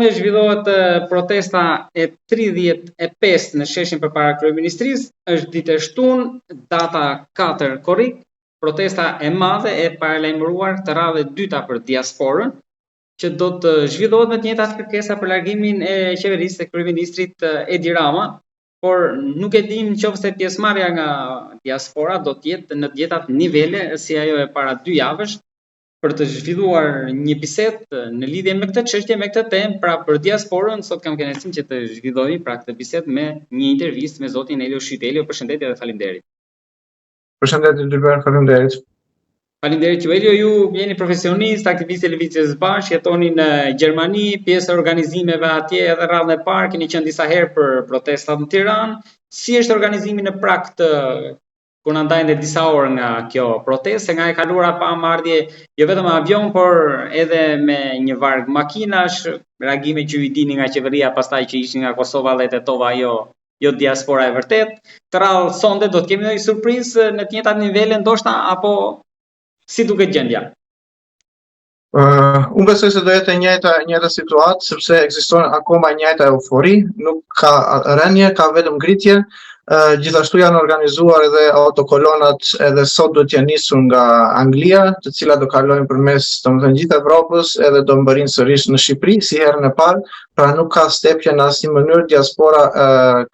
vonë zhvillohet protesta e 35 në sheshin përpara kryeministrisë, është ditë e shtunë, data 4 korrik, protesta e madhe e paralajmëruar të radhe dyta për diasporën, që do të zhvillohet me të njëjtat kërkesa për largimin e qeverisë të kryeministrit Edi Rama, por nuk e dim nëse pjesëmarrja nga diaspora do të jetë në të njëjtat nivele si ajo e para 2 javësh, për të zhvilluar një bisedë në lidhje me këtë çështje, me këtë temë, pra për diasporën, sot kam kënaqësinë që të zhvilloj pra këtë bisedë me një intervistë me zotin Elio Shqytelio. Përshëndetje dhe faleminderit. Përshëndetje Dyber, faleminderit. Faleminderit ju Elio, ju jeni profesionist, aktivist e Lëvizjes Bashkë, jetoni në Gjermani, pjesë e organizimeve atje edhe rradhën e parë, keni qenë disa herë për protestat në Tiranë. Si është organizimi në prakt kur na ndajnë disa orë nga kjo protestë, nga e kaluara pa marrëdhje jo vetëm avion, por edhe me një varg makinash, reagime që ju i dini nga qeveria pastaj që ishin nga Kosova dhe tetova jo diaspora e vërtet. Të rrallë sonde do të kemi një surprizë në të njëjtat nivele ndoshta, apo si duket gjendja? Unë besoj se do jetë njëjta situatë, sepse ekziston akoma njëjta eufori, nuk ka rënje, ka vetëm ngritje. Gjithashtu janë organizuar edhe autokolonat, edhe sot do t'ja nisur nga Anglia, të cilat do kalojnë përmes domethënë gjithë Evropës, edhe do mbërrinë sërish në Shqipëri si herën e parë, pra nuk ka stepje në asnjë mënyrë. Diaspora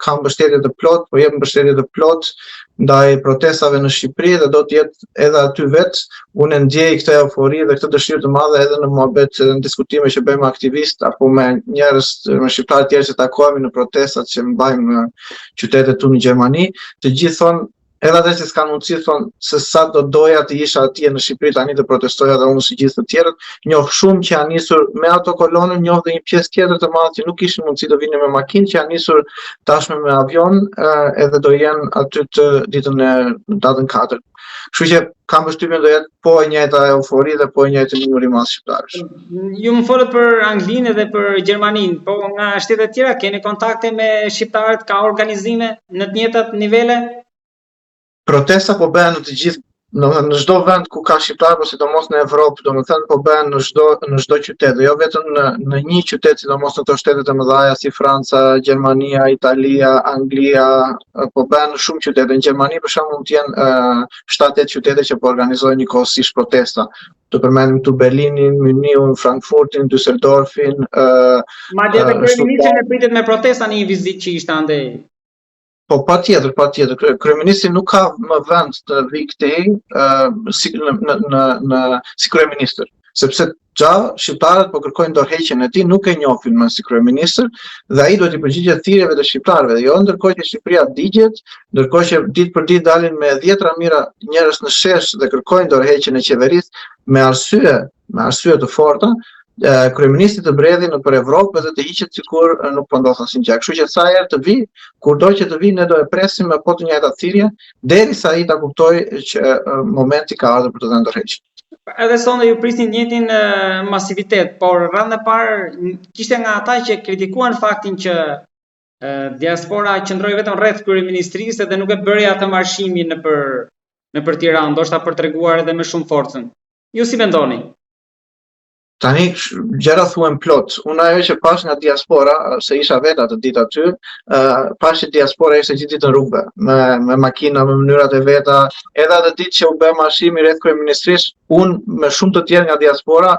ka mbështetje të plotë, po jep mbështetje të plotë ndaj protestave në Shqipëri dhe do të jetë edhe aty vetë. Unë ndjej këtë eufori dhe këtë dëshirë të madhe edhe në muhabet, edhe në diskutime që bëjmë aktivistë apo me njerëz, me shqiptarë tjerë që takohemi në protestat që mbajmë në qytetet tu në Gjermani. Të gjithë thonë, edhe ata që s'kan mundësi thonë se sa do doja të isha atje në Shqipëri tani të protestoja dhe unë si gjithë të tjerët. Njoh shumë që janë nisur me autokolonën, njoh dhe një pjesë tjetër të madhe që nuk kishin mundësi të vinë me makinë, që janë nisur tashme me avion, edhe do jenë aty të ditën e datën 4. Kështu që kam përshtypjen do jetë po e njëjta eufori dhe po e njëjtë numër i madh shqiptarësh. Ju më folët për Anglinë dhe për Gjermaninë, po nga shtetet tjera keni kontakte me shqiptarët, ka organizime në të njëjtat nivele? Protesta po bëhen në të gjithë, në çdo vend ku ka shqiptar, por sidomos në Evropë, domethënë po bëhen në çdo qytet, jo vetëm në një qytet, sidomos në këto shtetet e mëdha si Franca, Gjermania, Italia, Anglia, po bëhen në shumë qytete. Në Gjermani për shembull mund të jenë 7-8 qytete që po organizojnë njëkohësisht protesta. Të përmendim këtu Berlinin, Munichun, Frankfurtin, Düsseldorfin. Madje edhe kryeministri ne pritet me protesta në një vizitë që ishte andej. Po patjetër. Kryeministri nuk ka më vend të vijë këtej si kryeministër, sepse shqiptarët po kërkojnë dorëheqjen e tij, nuk e njohin më si kryeministër dhe ai duhet i përgjigjet thirrjeve të shqiptarëve, jo ndërkohë që Shqipëria digjet, ndërkohë që ditë për ditë dalin me 10 mijëra njerëz në shesh dhe kërkojnë dorëheqjen e qeverisë me arsye të forta. Kryeministri të bredhi nëpër Evropë dhe të hiqet sikur nuk po ndodh asnjë gjë. Kështu që sa herë të vi, kurdo që të vi, ne do e presim me po të njëjtat thirrje derisa ai ta kuptojë që momenti ka ardhur për të dhënë dorëheqje. Edhe sonde ju prisnin njëjtin masivitet, por rrandë e parë kishte nga ata që kritikuan faktin që diaspora qëndroi vetëm rreth kryeministrisë dhe nuk e bëri atë marshimin nëpër Tiranë, ndoshta për treguar edhe me shumë forcën. Ju si mendoni? Tani gjëra thuhen plot. Unë ajo që pash nga diaspora, se isha vetë atë ditë aty, pash që diaspora ishte gjithë ditën rrugëve, me makina, me mënyrat e veta. Edhe atë ditë që u bë marshimi rreth kryeministrisë, unë me shumë të tjerë nga diaspora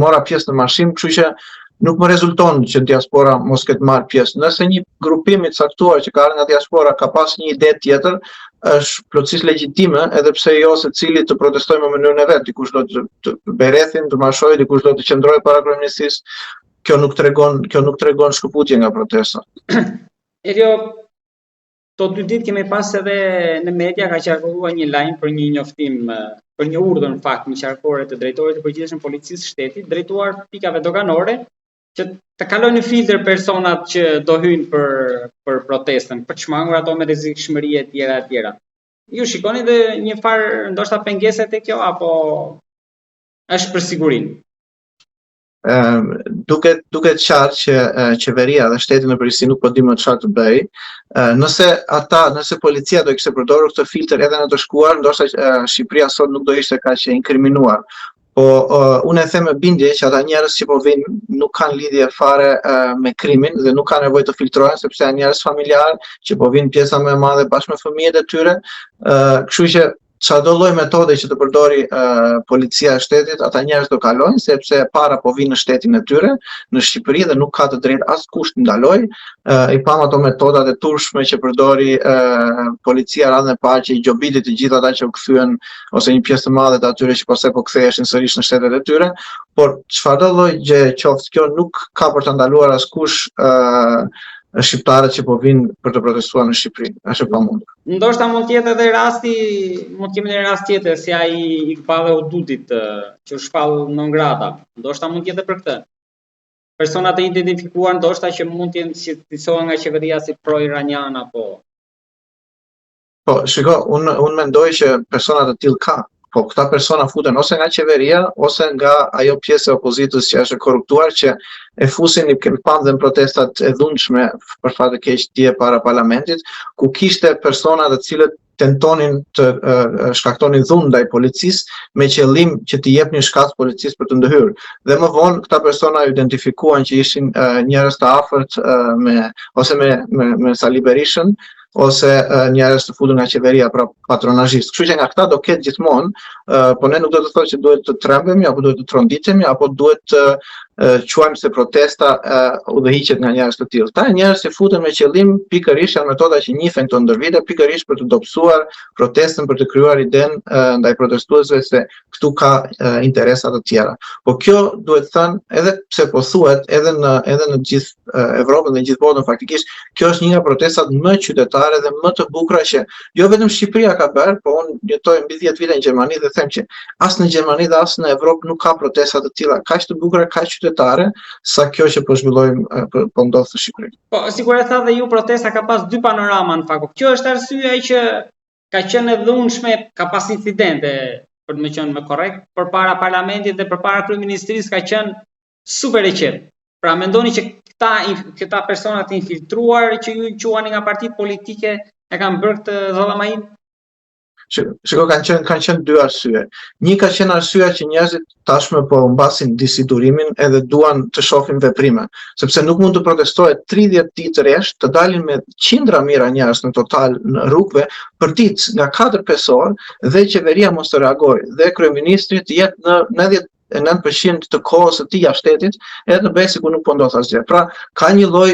mora pjesë në marshim, kështu që nuk më rezulton që diaspora mos ketë marrë pjesë. Nëse një grupim i caktuar që ka ardhur nga diaspora ka pas një ide tjetër, është plotësisht legjitime, edhe pse jo secili të protestojë në mënyrën e vet. Dikush do të berethin, të marshojë, dikush do të qëndrojë para kryeministrisë. Kjo nuk tregon shkëputje nga protesta. Elio, to 2 ditë kemi pas edhe në media ka qarkulluar një lajm për një njoftim, për një urdhër në fakt miqarkore të drejtorit të përgjithshëm policisë shtetit, drejtuar pikave doganore, që të kalojnë në filtr personat që do hyjnë për protestën, për të shmangur ato me rrezikshmëri e tjera. Ju shikoni dhe një farë ndoshta pengese te kjo, apo është për sigurinë? Duket qartë që qeveria dhe shteti në përgjithësi nuk po di më çfarë të bëj. Nëse policia do kishte përdorur këtë filtr edhe në të shkuar, ndoshta Shqipëria sot nuk do ishte kaq e inkriminuar. Po unë e them me bindje që ata njerëz që po vinë nuk kanë lidhje fare me krimin dhe nuk kanë nevojë të filtrohen sepse janë njerëz familjar që po vinë pjesa më e madhe bashkë me fëmijët e tyre. Kështu që çdo lloj metode që të përdori policia e shtetit, ata njerëz do kalojnë sepse para po vinë në shtetin e tyre, në Shqipëri dhe nuk ka të drejtë askush të ndalojë. I pam ato metodat e turshme që përdori policia radhën e parë që i gjobiti të gjithë ata që u kthyen ose një pjesë të madhe të atyre që pastaj po ktheheshin sërish në shtetet e tyre, por çfarëdo lloj gjë qoftë kjo nuk ka për të ndaluar askush shqiptarët që po vinë për të protestuar në Shqipëri, është e pamundur. Ndoshta mund të jetë edhe rasti, mund të kemi një rast tjetër si ai i Iqbal Ududit që u shpall non grata. Ndoshta mund të jetë për këtë. Persona të identifikuar ndoshta që mund të jenë cilësohen nga qeveria si pro-iranian apo. Po, shiko, unë mendoj që persona të tillë ka. Po këta persona futen ose nga qeveria ose nga ajo pjesë e opozitës që është e korruptuar që e fusin i pam dhe në protestat e dhunshme për fat të keq dje para parlamentit, ku kishte persona të cilët tentonin të shkaktonin dhunë ndaj policisë me qëllim që të jepnin shkatës policisë për të ndëhyrë. Dhe më vonë këta persona identifikuan që ishin njerëz të afërt me Sali Berishën ose njerëz të futur nga qeveria pra patronazhist. Kështu që nga këta do ketë gjithmonë, po ne nuk do të thotë që duhet të trembemi apo duhet të tronditemi apo duhet të quajmë se protesta udhëhiqet nga njerëz të tillë. Ta njerëz që futen me qëllim pikërisht janë metoda që njihen këto ndër vite pikërisht për të dobësuar protestën, për të krijuar idenë ndaj protestuesve se këtu ka interesa të tjera. Po kjo duhet thënë edhe pse po thuhet edhe në gjithë Evropën dhe në gjithë botën faktikisht, kjo është një nga protestat më qytetare dhe më të bukura që jo vetëm Shqipëria ka bërë, po unë jetoj mbi 10 vite në Gjermani dhe them që as në Gjermani dhe as në Evropë nuk ka protesta të tilla kaq të bukura, kaq qytetare sa kjo që po zhvillojmë po ndodh në Shqipëri. Po sigurisht tha dhe ju protesta ka pas dy panorama në fakt. Kjo është arsyeja që ka qenë e dhunshme, ka pas incidente për të më qenë më korrekt, përpara parlamentit dhe përpara kryeministrisë ka qenë super e qetë. Pra mendoni që këta persona të infiltruar që ju quani nga partitë politike e kanë bërë këtë dhallamajin? Shiko, kanë qenë dy arsye. Një ka qenë arsyeja që njerëzit tashmë po mbasin disidurimin edhe duan të shohin veprime, sepse nuk mund të protestohet 30 ditë rresht, të dalin me qindra mijëra njerëz në total në rrugëve për ditë nga 4-5 orë dhe qeveria mos të reagojë dhe kryeministri të jetë në 99% të kohës së tij jashtë shtetit, edhe në Besi ku nuk po ndodh asgjë. Pra, ka një lloj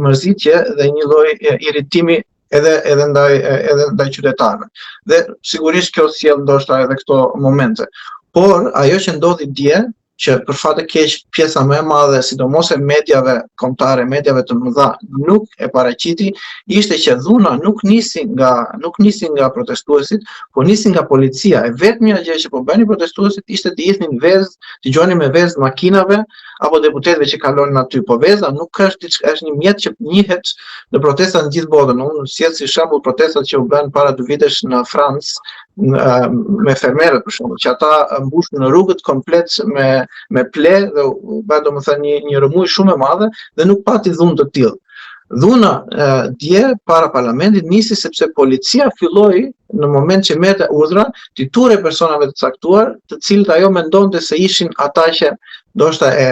mërzitje dhe një lloj irritimi edhe ndaj qytetarëve. Dhe sigurisht kjo sjell ndoshta edhe këto momente. Por ajo që ndodhi dje, që për fat të keq pjesa më e madhe, sidomos e medjave kombëtare, medjave të mëdha, nuk e paraqiti, ishte që dhuna nuk nisi nga protestuesit, po nisi nga policia. E vetmja gjë që po bënin protestuesit ishte të ishin vezë, të gjonin me vezë makinave apo deputetëve që kalonin aty. Po veza nuk është është një mjet që njihet në protesta në gjithë botën. Unë sjell si shembull protestat që u bën para 2 vitesh në Francë me fermerët për shembull, që ata mbushin në rrugët komplet me ple dhe bën domethënë një rëmuj shumë e madhe dhe nuk pati dhunë të tillë. Dhuna dje para parlamentit nisi sepse policia filloi në moment që merrte urdhra të ture personave të caktuar, të cilët ajo mendonte se ishin ata që ndoshta e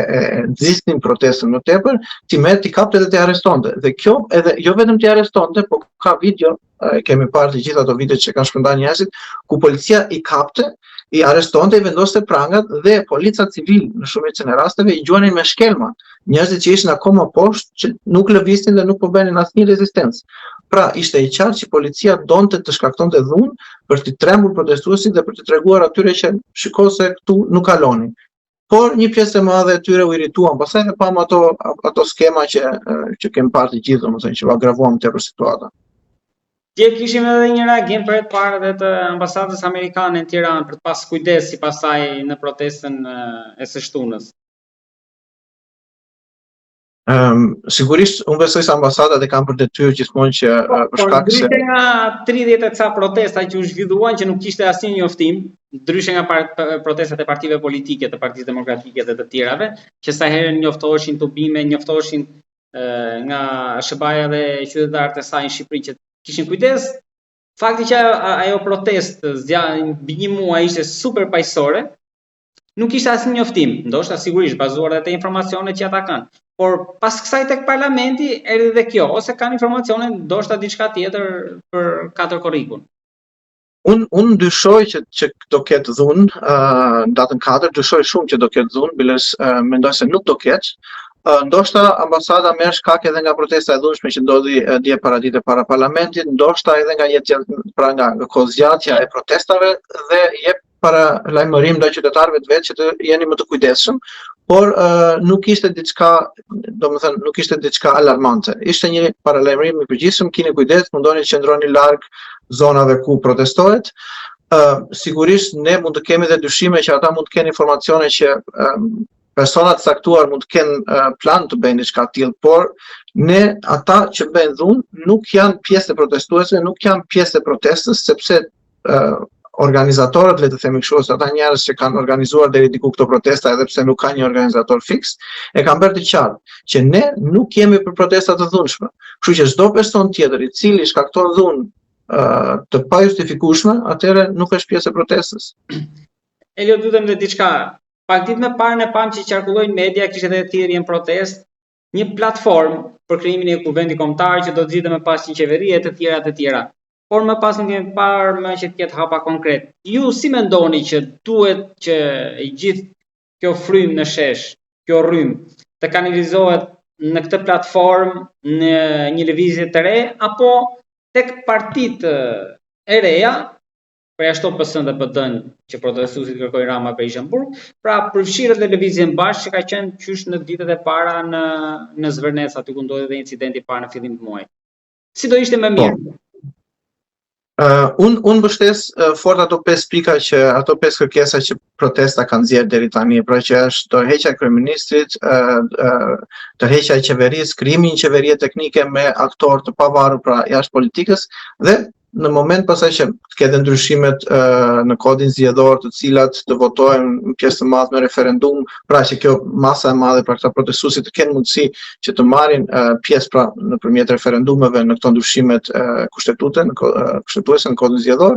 nxisnin protestën më tepër, t'i kapte dhe t'i arrestonte. Dhe kjo edhe jo vetëm t'i arrestonte, po ka video, kemi parë të gjitha ato videot që kanë shpërndar njerëzit, ku policia i kapte, i arrestonte, i vendoste prangat dhe polica civil në shumicën e rasteve i gjuanin me shkelma. Njerëzit që ishin akoma poshtë, që nuk lëviznin dhe nuk po bënin asnjë rezistencë. Pra, ishte i qartë që policia donte të shkaktonte dhunë për të trembur protestuesit dhe për të treguar atyre që shiko se këtu nuk kalonin. Por një pjesë e madhe e tyre u irrituan, pastaj ne pam ato skema që kemi parë të gjithë, domethënë që u agravuan tepër situata. Dje kishim edhe një reagim për të parë dhe të ambasadës amerikane në Tiranë për të pas kujdes si pasaj në protestën e së shtunës. Sigurisht, unë besoj se ambasadat e kanë për detyrë gjithmonë që për shkak se nga 30 e ca protesta që u zhvilluan që nuk kishte asnjë njoftim, ndryshe nga protestat e partive politike, të Partisë Demokratike dhe të tjerave, që sa herë njoftoheshin tubime, njoftoheshin nga SBA dhe qytetarët e saj në Shqipëri që kishin kujdes. Fakti që ajo protestë mbi një muaj ishte super paqësore, nuk ishte asnjë njoftim, ndoshta sigurisht bazuar edhe te informacionet që ata kanë. Por pas kësaj tek parlamenti erdhi dhe kjo, ose kanë informacione ndoshta diçka tjetër për katër korrikun. Unë dyshoj që do ketë dhunë, datën 4, dyshoj shumë që do ketë dhunë, biles mendoj se nuk do ketë. Ndoshta ambasada merr shkak edhe nga protesta e dhunshme që ndodhi dje paradite para parlamentit, ndoshta edhe nga kozgjatja e protestave dhe jep para lajmërim ndaj qytetarëve të vetë që të jeni më të kujdesshëm, por nuk ishte diçka, domethënë nuk ishte diçka alarmante. Ishte një paralajmërim i përgjithshëm, keni kujdes, mundoni të qëndroni larg zonave ku protestohet. Sigurisht ne mund të kemi dhe dyshime që ata mund të kenë informacione që personat saktuar mund të kenë plan të bëjnë diçka të tillë, por ata që bëjnë dhunë nuk janë pjesë e protestuesve, nuk janë pjesë e protestës, sepse organizatorët, le të themi kështu, ose ata njerëz që kanë organizuar deri diku këto protesta, edhe pse nuk ka një organizator fiks, e kanë bërë të qartë që ne nuk jemi për protesta të dhunshme. Kështu që çdo person tjetër i cili shkakton dhunë të pajustifikueshme, atëherë nuk është pjesë e protestës. Elio, lutem dhe diçka. Pak ditë më parë ne pam që qarkulloi në media, kishte edhe thirrjen protest, një platformë për krijimin e një kuvendi kombëtar që do të zgjidhet më pas një qeveri e të tjera të tjera. Por më pas nuk kemi parë më që të ketë hapa konkret. Ju si mendoni që duhet që gjithë kjo frymë në shesh, kjo rrymë, të kanalizohet në këtë platformë, në një lëvizje të re, apo tek partitë e reja, përjashto PS-n dhe PD-n që protestuesit kërkojnë Rama për Ishëmburg, pra përfshirët dhe lëvizjen bashkë që ka qenë qysh në ditët e para në Zvërnec, aty ku ndodhi dhe incidenti i parë në fillim të muajit. Si do ishte më mirë? Unë mbështes fort ato 5 pika ato 5 kërkesa që protesta kanë nxjerrë deri tani, pra që është tërheqja e kryeministrit, tërheqja e qeverisë, krijimi një qeverie teknike me aktorë të pavarur pra jashtë politikës, dhe në moment pasaj që të ketë ndryshimet në kodin zgjedhor, të cilat të votojnë në pjesë të madhe me referendum, pra që kjo masa e madhe pra këta protestuesit të kenë mundësi që të marrin pjesë pra nëpërmjet referendumeve në këto ndryshimet kushtetuese në kodin zgjedhor.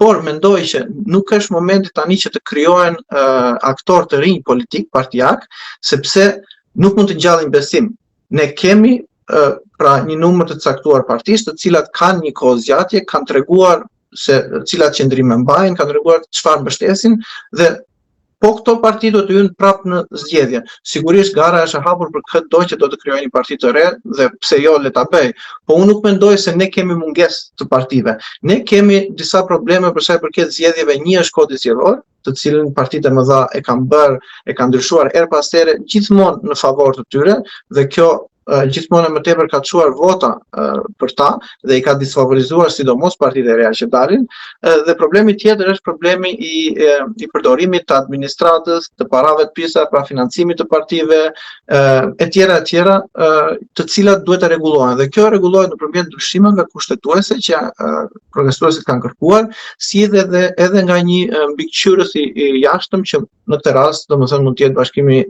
Por mendoj që nuk është momenti tani që të krijohen aktorë të rinj politik, partijak, sepse nuk mund të ngjallin besim. Ne kemi pra një numër të caktuar partish, të cilat kanë një kohë zgjatje, kanë treguar se cilat qëndrime mbajnë, kanë treguar çfarë mbështesin, dhe po këto parti do të hyjnë prapë në zgjedhje. Sigurisht gara është e hapur për çdo që do të krijojë një parti të re, dhe pse jo, le ta bëj. Po unë nuk mendoj se ne kemi mungesë të partive. Ne kemi disa probleme për sa i përket zgjedhjeve. Një është kodi zgjedhor, të cilën partitë e mëdha e kanë ndryshuar her pas here gjithmonë në favor të tyre, dhe kjo gjithmonë më tepër ka çuar vota për ta dhe i ka disfavorizuar sidomos partitë e reja që dalin, dhe problemi tjetër është problemi i përdorimit të administratës, të parave të pisa, pra financimit të partive, e tjera, të cilat duhet të rregullohen, dhe kjo rregullohet nëpërmjet ndryshimeve kushtetuese që protestuesit kanë kërkuar, si edhe nga një mbikëqyrës i jashtëm që në këtë rast, domethënë mund të jetë Bashkimi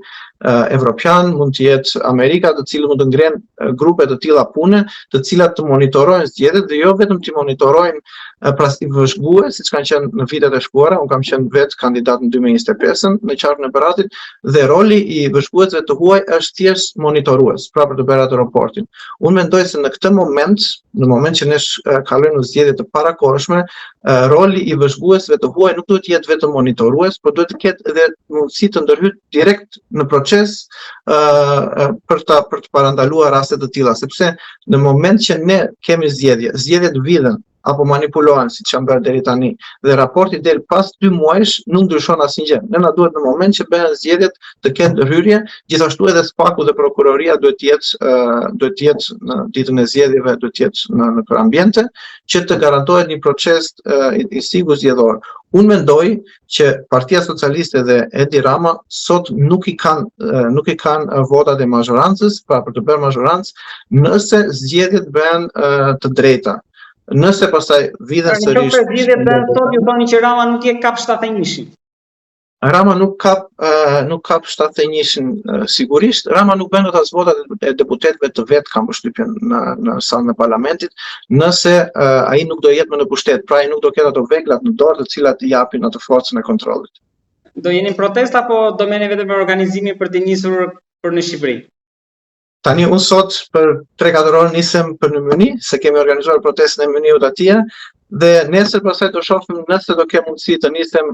Evropian, mund të jetë Amerika, të cilët mund të ngrenë grupe të tilla pune, të cilat të monitorojnë zgjedhjet dhe jo vetëm të monitorojnë i vëzhgues, siç kanë qenë në vitet e shkuara. Unë kam qenë vetë kandidat në 2025 në qarkun e Bellatit, dhe roli i vëzhguesve të huaj është thjesht monitorues, pra për të bërë atë raportin. Unë mendoj se në këtë moment, në moment që ne kalojmë në zgjedhje të parakohshme, roli i vëzhguesve të huaj nuk duhet të jetë vetëm monitorues, por duhet të ketë edhe mundësi të ndërhyjë direkt në proces për të parandaluar raste të tilla, sepse në moment që ne kemi zgjedhjet vidhen apo manipulohen siç janë bërë deri tani, dhe raporti del pas 2 muajsh, nuk ndryshon asnjë. Ne na duhet në moment që bëhen zgjedhjet të kenë ndërhyrje, gjithashtu edhe SPAK-u dhe prokuroria duhet të jetë në ditën e zgjedhjeve, duhet të jetë në këtë ambiente që të garantohet një proces i sigurt zgjedhor. Unë mendoj që Partia Socialiste dhe Edi Rama sot nuk i kanë votat e mazhorancës, pra për të bërë mazhorancë, nëse zgjedhjet bëhen të drejta. Nëse pastaj vidhen sërish. Nëse zgjedhjet bëhen sot, ju thoni që Rama nuk e kap 71-shin. Rama nuk kap 71-shin sigurisht. Rama nuk bën as votat e deputetëve të vet, kam përshtypjen në sallën e parlamentit, nëse ai nuk do jetë më në pushtet, pra ai nuk do ketë ato veglat në dorë të cilat i japin atë forcën e kontrollit. do jeni në protestë apo do merrni vetëm organizimin për të nisur për në Shqipëri? Tani unë sot për 3-4 orë nisem për në Myni, se kemi organizuar protestën e Myniut atje, dhe nesër pastaj do shohim nëse do kem mundësi të nisem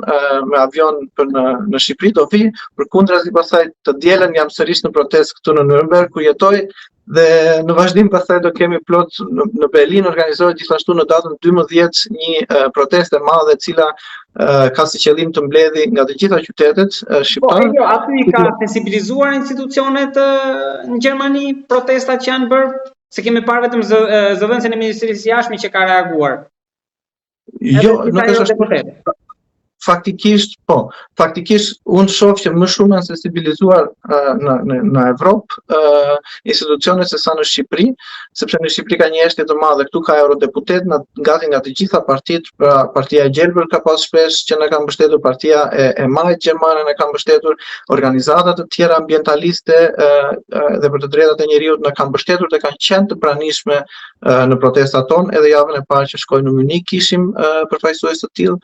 me avion për në Shqipëri, do vi, përkundrazi pastaj të dielën jam sërish në protestë këtu në Nuremberg ku jetoj, dhe në vazhdim pastaj do kemi plot në Berlin organizohet gjithashtu në datën 12 një protestë e madhe e cila ka si qëllim të mbledhë nga të gjitha qytetet shqiptare. Po, aty ka sensibilizuar institucionet në Gjermani protestat që janë bërë, se kemi parë vetëm zëvendësin e Ministrisë së Jashtme që ka reaguar. Jo, nuk është faktikisht unë shoh që më shumë janë sensibilizuar në Evropë institucionet se sa në Shqipëri, sepse në Shqipëri ka një eshtje të madhe, këtu ka eurodeputet gati nga të gjitha partitë, pra partia e Gjelbër ka pas shpesh që na ka mbështetur, partia e Majt gjermane na ka mbështetur, organizata të tjera ambientaliste dhe për të drejtat e njerëzit na kanë mbështetur dhe kanë qenë të pranishme në protestat tonë. Edhe javën e parë që shkoj në Mynik kishim përfaqësues të tillë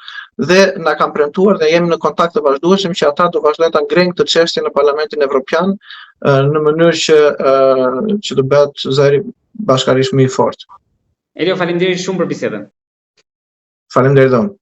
dhe na kanë premtuar dhe jemi në kontakt të vazhdueshëm që ata do vazhdojnë ta ngrejnë këtë çështje në Parlamentin Evropian në mënyrë që të bëhet zëri bashkërisht më i fortë. Elio, faleminderit shumë për bisedën. Faleminderit.